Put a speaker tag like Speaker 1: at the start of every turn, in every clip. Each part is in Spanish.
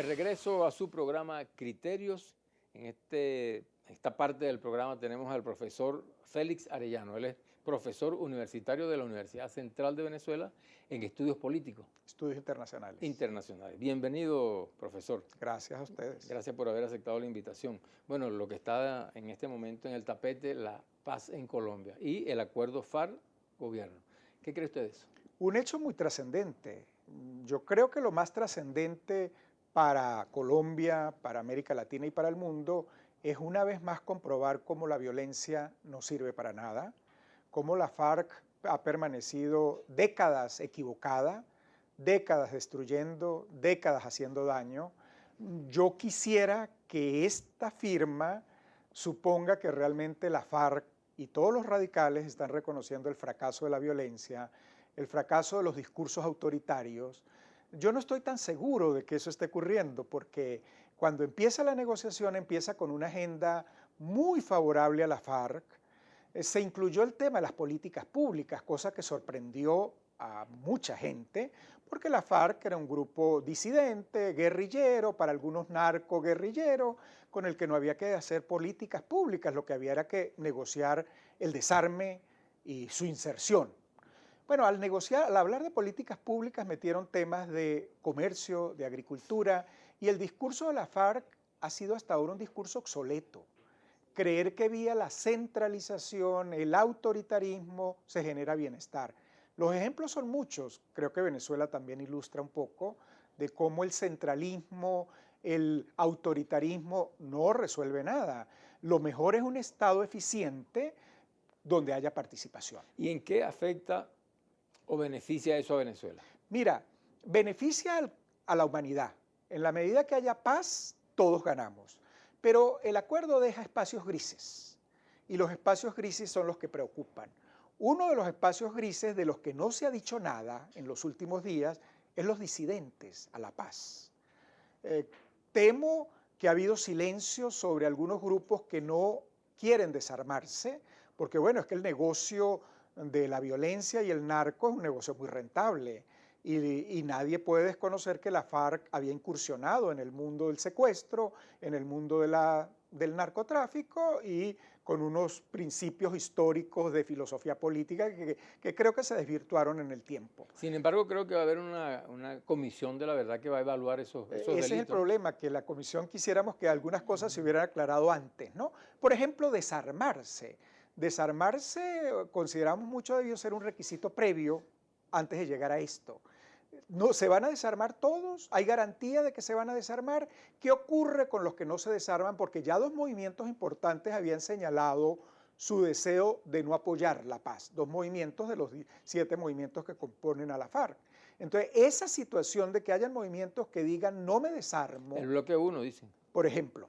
Speaker 1: regreso a su programa Criterios. En esta parte del programa tenemos al profesor Félix Arellano. Él es profesor universitario de la Universidad Central de Venezuela en estudios políticos.
Speaker 2: Estudios internacionales.
Speaker 1: Internacionales. Bienvenido, profesor.
Speaker 2: Gracias a ustedes.
Speaker 1: Gracias por haber aceptado la invitación. Bueno, lo que está en este momento en el tapete, la paz en Colombia y el acuerdo FARC-gobierno. ¿Qué cree usted de eso?
Speaker 2: Un hecho muy trascendente. Yo creo que lo más trascendente para Colombia, para América Latina y para el mundo es una vez más comprobar cómo la violencia no sirve para nada, cómo la FARC ha permanecido décadas equivocada, décadas destruyendo, décadas haciendo daño. Yo quisiera que esta firma suponga que realmente la FARC y todos los radicales están reconociendo el fracaso de la violencia, el fracaso de los discursos autoritarios. Yo no estoy tan seguro de que eso esté ocurriendo, porque cuando empieza la negociación empieza con una agenda muy favorable a la FARC. Se incluyó el tema de las políticas públicas, cosa que sorprendió a mucha gente, porque la FARC era un grupo disidente, guerrillero, para algunos narco-guerrillero, con el que no había que hacer políticas públicas, lo que había era que negociar el desarme y su inserción. Bueno, al hablar de políticas públicas metieron temas de comercio, de agricultura, y el discurso de la FARC ha sido hasta ahora un discurso obsoleto. Creer que vía la centralización, el autoritarismo, se genera bienestar. Los ejemplos son muchos. Creo que Venezuela también ilustra un poco de cómo el centralismo, el autoritarismo no resuelve nada. Lo mejor es un Estado eficiente donde haya participación.
Speaker 1: ¿Y en qué afecta o beneficia eso a Venezuela?
Speaker 2: Mira, beneficia a la humanidad. En la medida que haya paz, todos ganamos. Pero el acuerdo deja espacios grises, y los espacios grises son los que preocupan. Uno de los espacios grises de los que no se ha dicho nada en los últimos días es los disidentes a la paz. Temo que ha habido silencio sobre algunos grupos que no quieren desarmarse, porque bueno, es que el negocio de la violencia y el narco es un negocio muy rentable. Y nadie puede desconocer que la FARC había incursionado en el mundo del secuestro, en el mundo del narcotráfico y con unos principios históricos de filosofía política que creo que se desvirtuaron en el tiempo.
Speaker 1: Sin embargo, creo que va a haber una comisión de la verdad que va a evaluar esos delitos.
Speaker 2: Ese es el problema, que la comisión quisiéramos que algunas cosas se hubieran aclarado antes, ¿no? Por ejemplo, desarmarse. Desarmarse, consideramos mucho, debió ser un requisito previo antes de llegar a esto. ¿No se van a desarmar todos? ¿Hay garantía de que se van a desarmar? ¿Qué ocurre con los que no se desarman? Porque ya dos movimientos importantes habían señalado su deseo de no apoyar la paz. Dos movimientos de los 7 movimientos que componen a la FARC. Entonces, esa situación de que hayan movimientos que digan no me desarmo.
Speaker 1: El bloque 1, dicen.
Speaker 2: Por ejemplo,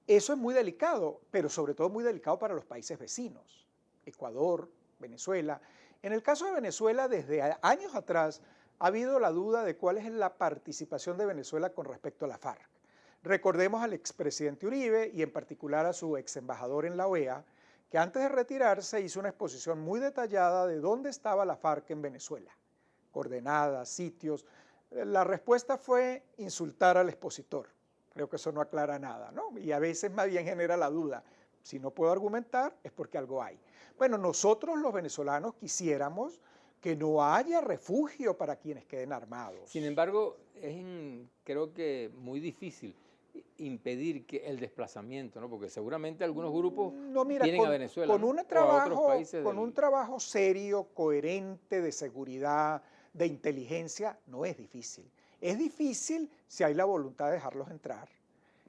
Speaker 2: eso es muy delicado, pero sobre todo muy delicado para los países vecinos. Ecuador, Venezuela. En el caso de Venezuela, desde años atrás, ha habido la duda de cuál es la participación de Venezuela con respecto a la FARC. Recordemos al expresidente Uribe y en particular a su ex embajador en la OEA, que antes de retirarse hizo una exposición muy detallada de dónde estaba la FARC en Venezuela. Coordenadas, sitios. La respuesta fue insultar al expositor. Creo que eso no aclara nada, ¿no? Y a veces más bien genera la duda. Si no puedo argumentar es porque algo hay. Bueno, nosotros los venezolanos quisiéramos que no haya refugio para quienes queden armados.
Speaker 1: Sin embargo, creo que muy difícil impedir que el desplazamiento, ¿no? Porque seguramente algunos grupos vienen a Venezuela,
Speaker 2: con,
Speaker 1: ¿no?
Speaker 2: un trabajo serio, coherente, de seguridad, de inteligencia, no es difícil. Es difícil si hay la voluntad de dejarlos entrar.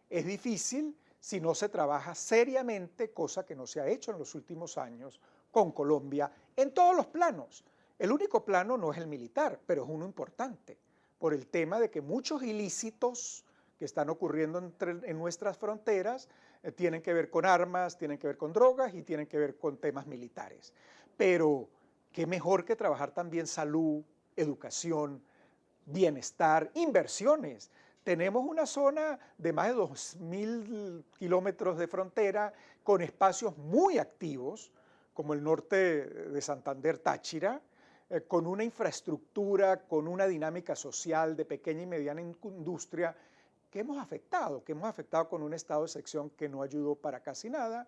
Speaker 2: Es difícil si no se trabaja seriamente, cosa que no se ha hecho en los últimos años con Colombia, en todos los planos. El único plano no es el militar, pero es uno importante, por el tema de que muchos ilícitos que están ocurriendo en nuestras fronteras tienen que ver con armas, tienen que ver con drogas y tienen que ver con temas militares. Pero qué mejor que trabajar también salud, educación, bienestar, inversiones. Tenemos una zona de más de 2.000 kilómetros de frontera con espacios muy activos, como el norte de Santander, Táchira, con una infraestructura, con una dinámica social de pequeña y mediana industria que hemos afectado con un estado de excepción que no ayudó para casi nada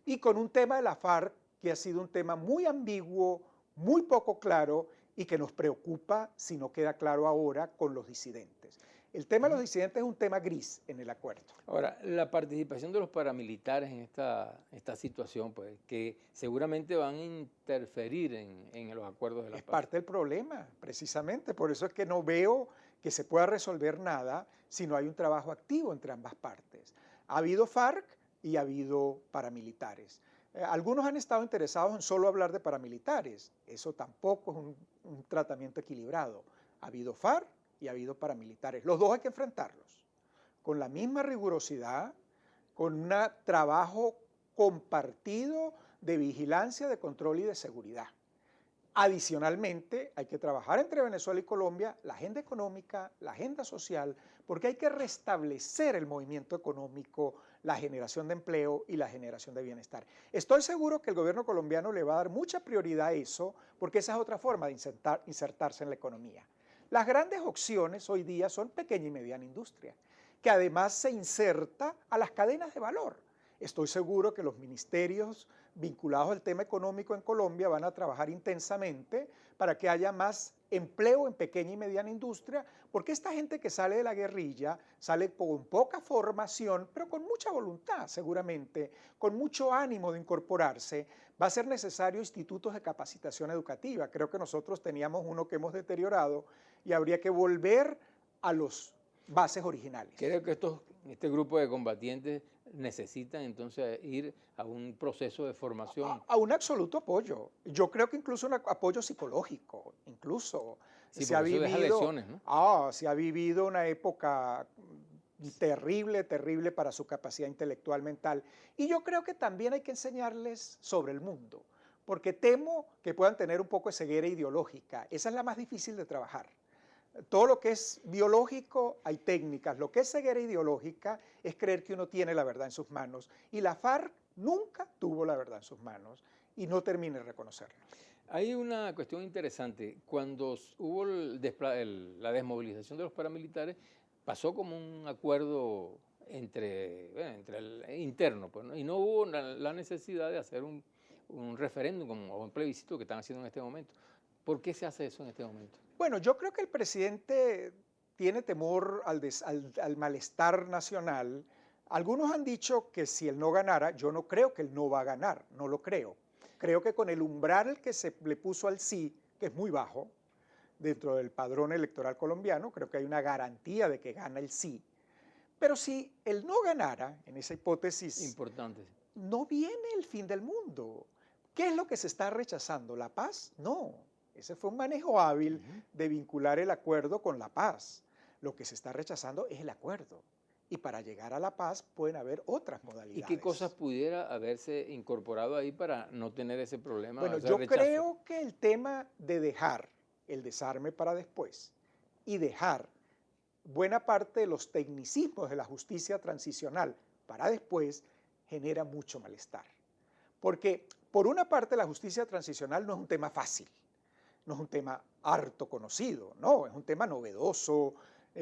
Speaker 2: y con un tema de la FARC que ha sido un tema muy ambiguo, muy poco claro y que nos preocupa si no queda claro ahora con los disidentes. El tema de los disidentes es un tema gris en el acuerdo.
Speaker 1: Ahora, la participación de los paramilitares en esta situación, pues, que seguramente van a interferir en los acuerdos de la paz.
Speaker 2: Es parte del problema, precisamente. Por eso es que no veo que se pueda resolver nada si no hay un trabajo activo entre ambas partes. Ha habido FARC y ha habido paramilitares. Algunos han estado interesados en solo hablar de paramilitares. Eso tampoco es un tratamiento equilibrado. Ha habido FARC y ha habido paramilitares. Los dos hay que enfrentarlos con la misma rigurosidad, con un trabajo compartido de vigilancia, de control y de seguridad. Adicionalmente, hay que trabajar entre Venezuela y Colombia la agenda económica, la agenda social, porque hay que restablecer el movimiento económico, la generación de empleo y la generación de bienestar. Estoy seguro que el gobierno colombiano le va a dar mucha prioridad a eso, porque esa es otra forma de insertarse en la economía. Las grandes opciones hoy día son pequeña y mediana industria, que además se inserta a las cadenas de valor. Estoy seguro que los ministerios vinculados al tema económico en Colombia van a trabajar intensamente para que haya más empleo en pequeña y mediana industria, porque esta gente que sale de la guerrilla sale con poca formación, pero con mucha voluntad seguramente, con mucho ánimo de incorporarse. Va a ser necesario institutos de capacitación educativa. Creo que nosotros teníamos uno que hemos deteriorado y habría que volver a los bases originales.
Speaker 1: Creo que este grupo de combatientes necesitan entonces ir a un proceso de formación.
Speaker 2: A un absoluto apoyo. Yo creo que incluso un apoyo psicológico, incluso.
Speaker 1: Sí, se ha vivido, deja lesiones, ¿no?
Speaker 2: Se ha vivido una época terrible, terrible para su capacidad intelectual, mental. Y yo creo que también hay que enseñarles sobre el mundo, porque temo que puedan tener un poco de ceguera ideológica. Esa es la más difícil de trabajar. Todo lo que es biológico hay técnicas, lo que es ceguera ideológica es creer que uno tiene la verdad en sus manos y la FARC nunca tuvo la verdad en sus manos y no termina de reconocerlo.
Speaker 1: Hay una cuestión interesante, cuando hubo la desmovilización de los paramilitares pasó como un acuerdo interno, pues, ¿no? Y no hubo la necesidad de hacer un referéndum o un plebiscito que están haciendo en este momento. ¿Por qué se hace eso en este momento?
Speaker 2: Bueno, yo creo que el presidente tiene temor al malestar nacional. Algunos han dicho que si él no ganara, yo no creo que él no va a ganar, no lo creo. Creo que con el umbral que se le puso al sí, que es muy bajo, dentro del padrón electoral colombiano, creo que hay una garantía de que gana el sí. Pero si él no ganara, en esa hipótesis,
Speaker 1: importante,
Speaker 2: no viene el fin del mundo. ¿Qué es lo que se está rechazando? ¿La paz? No. Ese fue un manejo hábil de vincular el acuerdo con la paz. Lo que se está rechazando es el acuerdo. Y para llegar a la paz pueden haber otras modalidades.
Speaker 1: ¿Y qué cosas pudiera haberse incorporado ahí para no tener ese problema?
Speaker 2: Bueno, yo creo que el tema de dejar el desarme para después y dejar buena parte de los tecnicismos de la justicia transicional para después genera mucho malestar. Porque por una parte la justicia transicional no es un tema fácil. No es un tema harto conocido, no, es un tema novedoso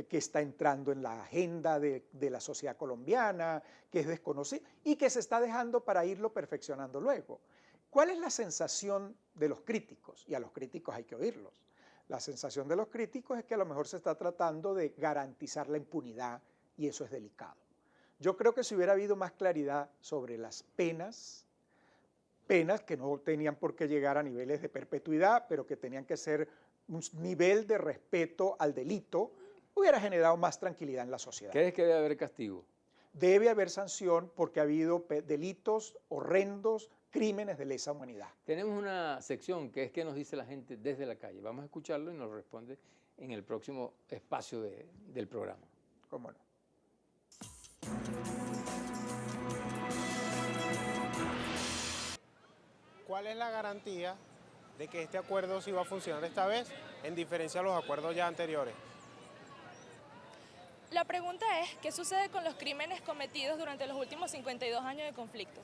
Speaker 2: que está entrando en la agenda de la sociedad colombiana, que es desconocido y que se está dejando para irlo perfeccionando luego. ¿Cuál es la sensación de los críticos? Y a los críticos hay que oírlos. La sensación de los críticos es que a lo mejor se está tratando de garantizar la impunidad y eso es delicado. Yo creo que si hubiera habido más claridad sobre las penas que no tenían por qué llegar a niveles de perpetuidad, pero que tenían que ser un nivel de respeto al delito, hubiera generado más tranquilidad en la sociedad.
Speaker 1: ¿Crees que debe haber castigo?
Speaker 2: Debe haber sanción porque ha habido delitos horrendos, crímenes de lesa humanidad.
Speaker 1: Tenemos una sección que es que nos dice la gente desde la calle. Vamos a escucharlo y nos responde en el próximo espacio del programa.
Speaker 2: ¿Cómo no?
Speaker 3: ¿Cuál es la garantía de que este acuerdo sí va a funcionar esta vez, en diferencia a los acuerdos ya anteriores?
Speaker 4: La pregunta es, ¿qué sucede con los crímenes cometidos durante los últimos 52 años de conflicto?